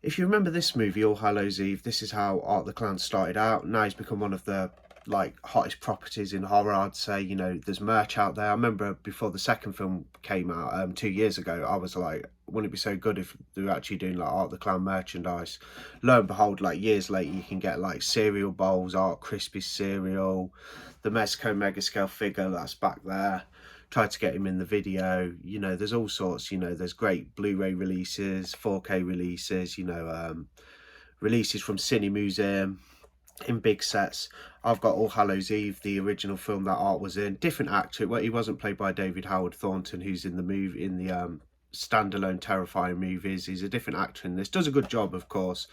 If you remember this movie, All Hallows Eve, this is how Art the Clown started out. Now he's become one of the hottest properties in horror, I'd say. You know, there's merch out there. I remember before the second film came out 2 years ago, I was like, wouldn't it be so good if they were actually doing like Art the Clown merchandise? Lo and behold, like years later, you can get like cereal bowls, Art Crispy cereal, the Mezco mega scale figure that's back there. Tried to get him in the video. You know, there's all sorts. You know, there's great Blu-ray releases, 4K releases, you know, releases from Cine Museum in big sets. I've got All Hallows Eve, the original film that Art was in. Different actor. Well, he wasn't played by David Howard Thornton, who's in the movie, in the standalone Terrifier movies. He's a different actor in this. Does a good job, of course.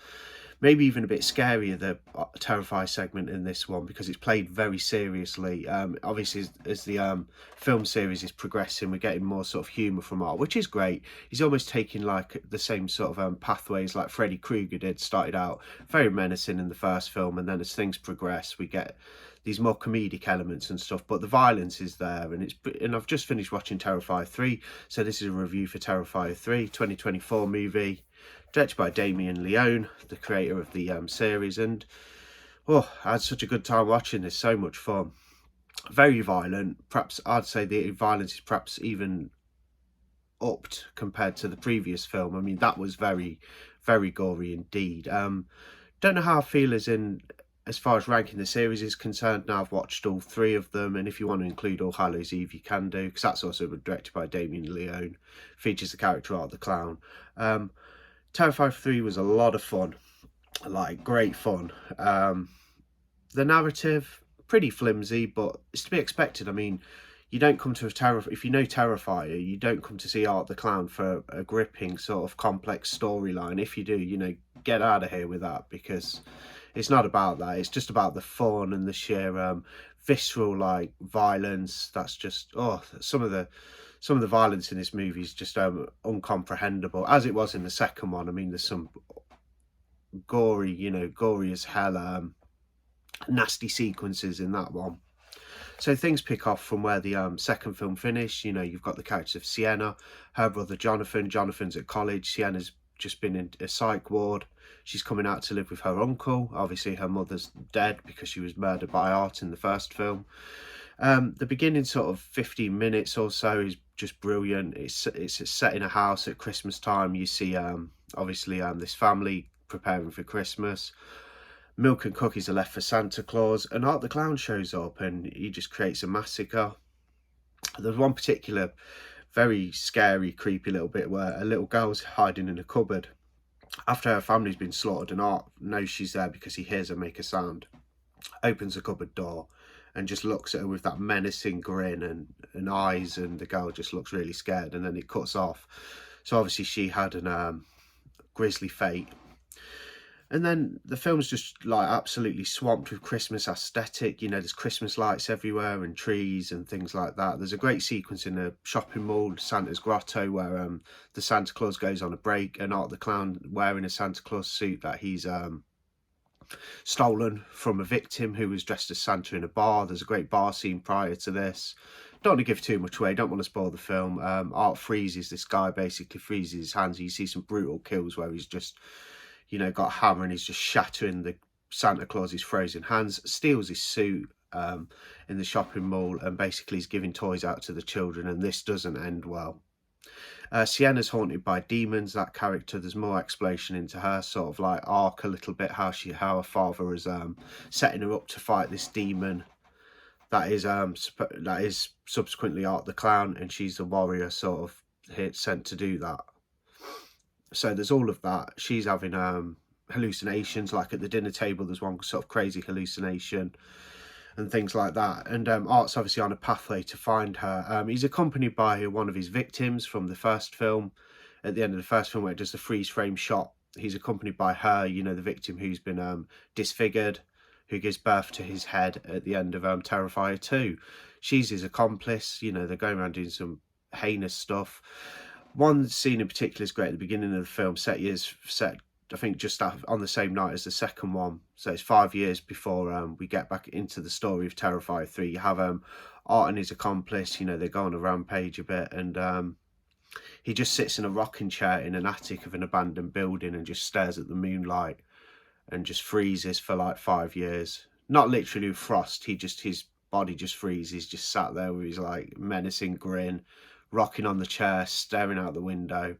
Maybe even a bit scarier, the Terrifier segment in this one, because it's played very seriously. Obviously, as the film series is progressing, we're getting more sort of humour from Art, which is great. He's almost taking like the same sort of pathways like Freddy Krueger did. Started out very menacing in the first film, and then as things progress, we get these more comedic elements and stuff, but the violence is there. And I've just finished watching Terrifier 3, so this is a review for Terrifier 3, 2024 movie, directed by Damien Leone, the creator of the series. And oh, I had such a good time watching this. So much fun. Very violent. Perhaps I'd say the violence is perhaps even upped compared to the previous film. I mean, that was very, very gory indeed. Don't know how I feel as far as ranking the series is concerned. Now I've watched all three of them, and if you want to include All Hallows Eve, you can do, because that's also directed by Damien Leone, features the character Art the Clown. Terrifier 3 was a lot of fun, like great fun. The narrative, pretty flimsy, but it's to be expected. I mean, you don't come to if you know Terrifier, you don't come to see Art the Clown for a gripping sort of complex storyline. If you do, you know, get out of here with that, because it's not about that. It's just about the fun and the sheer visceral like violence. That's just, oh, some of the violence in this movie is just uncomprehendable, as it was in the second one. I mean, there's some gory, you know, gory as hell, nasty sequences in that one. So things pick off from where the second film finished. You know, you've got the characters of Sienna, her brother Jonathan. Jonathan's at college. Sienna's just been in a psych ward. She's coming out to live with her uncle. Obviously, her mother's dead because she was murdered by Art in the first film. The beginning sort of 15 minutes or so is just brilliant. It's set in a house at Christmas time. You see obviously this family preparing for Christmas. Milk and cookies are left for Santa Claus, and Art the Clown shows up and he just creates a massacre. There's one particular very scary, creepy little bit where a little girl's hiding in a cupboard after her family's been slaughtered, and Art knows she's there because he hears her make a sound. Opens the cupboard door and just looks at her with that menacing grin and eyes, and the girl just looks really scared, and then it cuts off. So obviously she had an grisly fate. And then the film's just like absolutely swamped with Christmas aesthetic. You know, there's Christmas lights everywhere and trees and things like that. There's a great sequence in a shopping mall, Santa's Grotto, where the Santa Claus goes on a break, and Art the Clown wearing a Santa Claus suit that he's stolen from a victim who was dressed as Santa in a bar. There's a great bar scene prior to this. Don't want to give too much away, don't want to spoil the film. Art freezes this guy, basically freezes his hands. You see some brutal kills where he's just, you know, got a hammer and he's just shattering the Santa Claus's frozen hands, steals his suit in the shopping mall, and basically he's giving toys out to the children, and this doesn't end well. Sienna's haunted by demons, that character. There's more exploration into her sort of like arc a little bit, how her father is setting her up to fight this demon that is subsequently Art the Clown, and she's the warrior sort of sent to do that. So there's all of that. She's having hallucinations, like at the dinner table there's one sort of crazy hallucination and things like that. And Art's obviously on a pathway to find her. He's accompanied by one of his victims from the first film. At the end of the first film, where it does the freeze frame shot, he's accompanied by her, you know, the victim who's been disfigured, who gives birth to his head at the end of Terrifier 2. She's his accomplice. You know, they're going around doing some heinous stuff. One scene in particular is great at the beginning of the film. Set, I think, just on the same night as the second one. So it's 5 years before we get back into the story of Terrifier 3. You have Art and his accomplice. You know, they go on a rampage a bit, and he just sits in a rocking chair in an attic of an abandoned building and just stares at the moonlight and just freezes for like 5 years. Not literally with frost, his body just freezes, just sat there with his like menacing grin, rocking on the chair, staring out the window.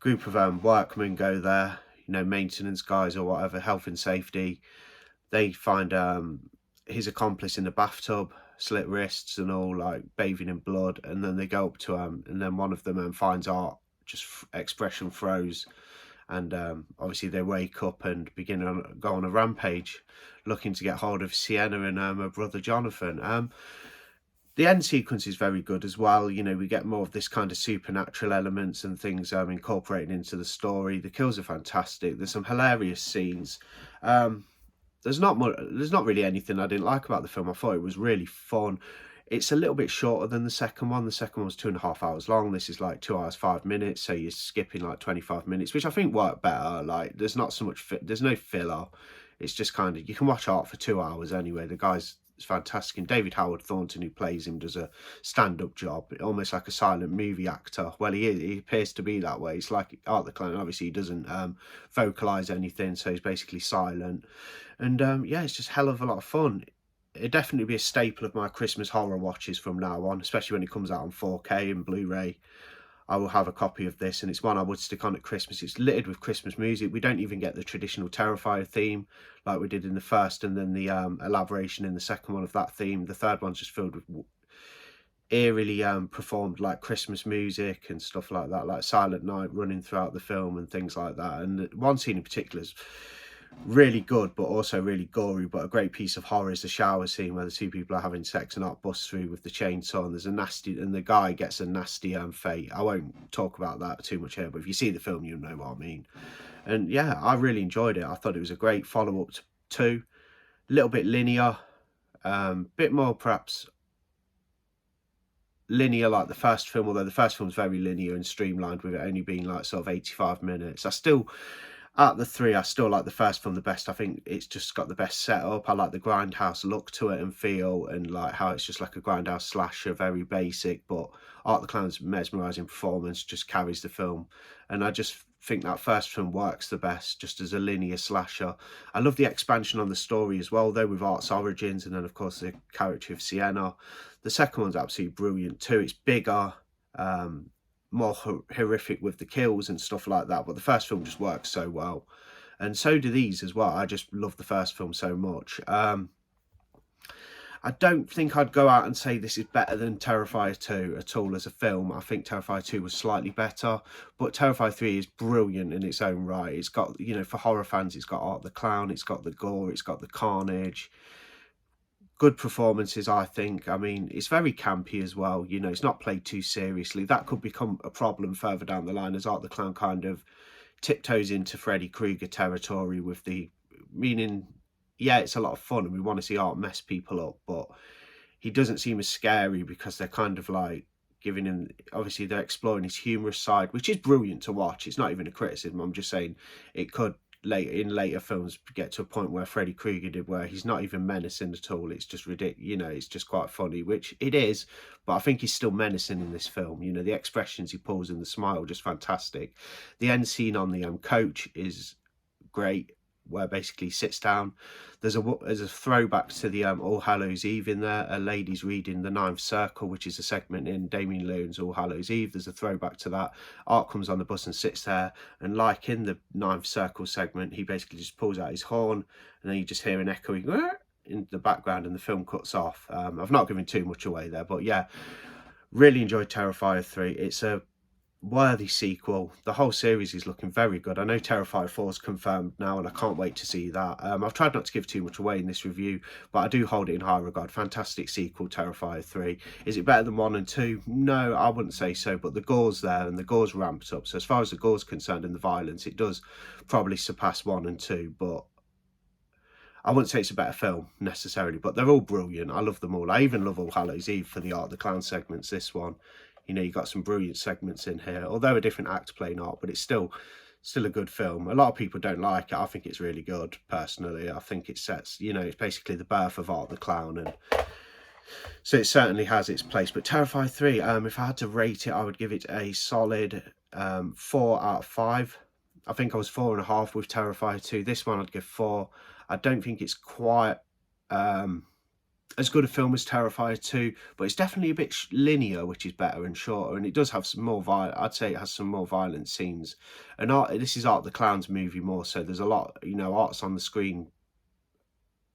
Group of workmen go there, you know, maintenance guys or whatever, health and safety. They find his accomplice in the bathtub, slit wrists and all, like bathing in blood, and then they go up to and then one of them finds Art, just expression froze, and obviously they wake up and begin to go on a rampage, looking to get hold of Sienna and her brother Jonathan. The end sequence is very good as well. You know, we get more of this kind of supernatural elements and things incorporated into the story. The kills are fantastic. There's some hilarious scenes. There's not really anything I didn't like about the film. I thought it was really fun. It's a little bit shorter than the second one. The second one was 2.5 hours long. This is like 2 hours 5 minutes, so you're skipping like 25 minutes, which I think worked better. Like, there's not so much there's no filler. It's just kind of, you can watch Art for 2 hours anyway. The guy's fantastic, and David Howard Thornton, who plays him, does a stand-up job, almost like a silent movie actor. Well, he appears to be that way. It's like Art the Clown. Obviously he doesn't vocalize anything, so he's basically silent, and yeah, it's just hell of a lot of fun. It'd definitely be a staple of my Christmas horror watches from now on, especially when it comes out on 4K and Blu-ray. I will have a copy of this, and it's one I would stick on at Christmas. It's littered with Christmas music. We don't even get the traditional Terrifier theme like we did in the first, and then the elaboration in the second one of that theme. The third one's just filled with eerily performed like Christmas music and stuff like that, like Silent Night running throughout the film and things like that. And one scene in particular is really good, but also really gory, but a great piece of horror is the shower scene where the two people are having sex and Art busts through with the chainsaw, and there's a nasty, and the guy gets a nasty fate. I won't talk about that too much here, but if you see the film, you'll know what I mean. And yeah, I really enjoyed it. I thought it was a great follow-up to 2. A little bit linear, bit more perhaps linear like the first film, although the first film's very linear and streamlined, with it only being like sort of 85 minutes. Out of the 3, I still like the first film the best. I think it's just got the best setup. I like the grindhouse look to it and feel, and like how it's just like a grindhouse slasher, very basic, but Art the Clown's mesmerising performance just carries the film. And I just think that first film works the best, just as a linear slasher. I love the expansion on the story as well, though, with Art's origins, and then of course the character of Sienna. The second one's absolutely brilliant too. It's bigger, more horrific with the kills and stuff like that, but the first film just works so well, and so do these as well. I just love the first film so much. I don't think I'd go out and say this is better than Terrifier 2 at all as a film. I think Terrifier 2 was slightly better, but Terrifier 3 is brilliant in its own right. It's got, you know, for horror fans, it's got Art the Clown, it's got the gore, it's got the carnage. Good performances, I think. I mean, it's very campy as well. You know, it's not played too seriously. That could become a problem further down the line as Art the Clown kind of tiptoes into Freddy Krueger territory with the meaning. Yeah, it's a lot of fun and we want to see Art mess people up, but he doesn't seem as scary because they're kind of like giving him, obviously they're exploring his humorous side, which is brilliant to watch. It's not even a criticism. I'm just saying it could later films get to a point where Freddy Krueger did, where he's not even menacing at all. It's just ridiculous, you know, it's just quite funny, which it is, but I think he's still menacing in this film. You know, the expressions he pulls and the smile, just fantastic. The end scene on the coach is great, where basically he sits down. There's a throwback to the All Hallows Eve in there. A lady's reading the Ninth Circle, which is a segment in Damien Leone's All Hallows Eve. There's a throwback to that. Art comes on the bus and sits there, and like in the Ninth Circle segment, he basically just pulls out his horn, and then you just hear an echoing in the background, and the film cuts off. I've not given too much away there, but yeah, really enjoyed Terrifier 3. It's a worthy sequel. The whole series is looking very good. I know Terrifier 4 is confirmed now, and I can't wait to see that. I've tried not to give too much away in this review, but I do hold it in high regard. Fantastic sequel, Terrifier 3. Is it better than 1 and 2? No, I wouldn't say so, but the gore's there and the gore's ramped up. So as far as the gore's concerned and the violence, it does probably surpass 1 and 2, but I wouldn't say it's a better film necessarily, but they're all brilliant. I love them all. I even love All Hallows Eve for the Art the Clown segments. This one, you know, you got some brilliant segments in here, although a different act playing Art, but it's still a good film. A lot of people don't like it. I think it's really good, personally. I think it sets, you know, it's basically the birth of Art the Clown, and So it certainly has its place. But Terrifier 3, if I had to rate it, I would give it a solid 4 out of 5. I think I was 4.5 with Terrifier 2. This one I'd give 4. I don't think it's quite as good a film as Terrifier 2, but it's definitely a bit linear, which is better and shorter, and it does have some more I'd say it has some more violent scenes. And this is Art the Clown's movie more, so there's a lot, you know, Art's on the screen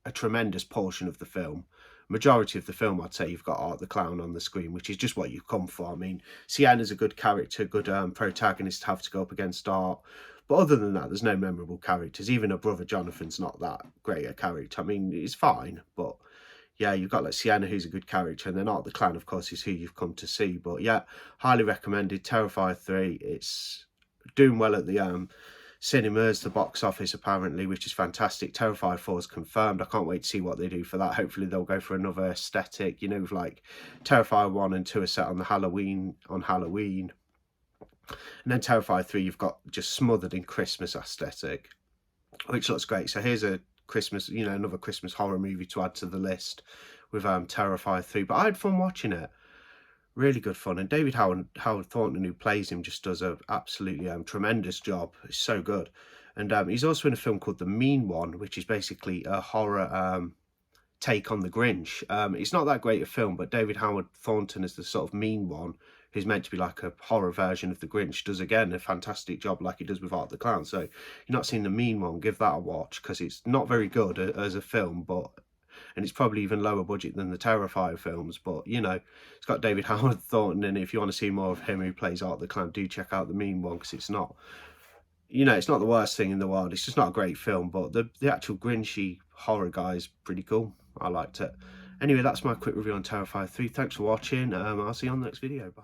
a tremendous portion of the film. Majority of the film, I'd say you've got Art the Clown on the screen, which is just what you've come for. I mean, Sienna's a good character, good protagonist to have to go up against Art. But other than that, there's no memorable characters. Even her brother Jonathan's not that great a character. I mean, he's fine, but yeah, you've got like Sienna, who's a good character, and then Art the Clown, of course, is who you've come to see. But yeah, highly recommended. Terrifier 3, it's doing well at the cinemas, the box office apparently, which is fantastic. Terrifier 4 is confirmed. I can't wait to see what they do for that. Hopefully they'll go for another aesthetic, you know, with like Terrifier 1 and 2 are set on Halloween. And then Terrifier 3, you've got just smothered in Christmas aesthetic, which looks great. So here's a Christmas, you know, another Christmas horror movie to add to the list with Terrifier 3. But I had fun watching it. Really good fun, and David Howard Thornton, who plays him, just does a absolutely tremendous job. It's so good. And he's also in a film called The Mean One, which is basically a horror take on The Grinch. It's not that great a film, but David Howard Thornton is the sort of mean one who's meant to be like a horror version of The Grinch, does again a fantastic job like he does with Art the Clown. So if you're not seeing The Mean One, give that a watch, because it's not very good as a film, and it's probably even lower budget than the Terrifier films, but you know, it's got David Howard Thornton in it. If you want to see more of him who plays Art the Clown, do check out The Mean One, because it's not, you know, it's not the worst thing in the world. It's just not a great film, but the actual Grinchy horror guy is pretty cool. I liked it. Anyway, that's my quick review on Terrifier 3. Thanks for watching. I'll see you on the next video. Bye.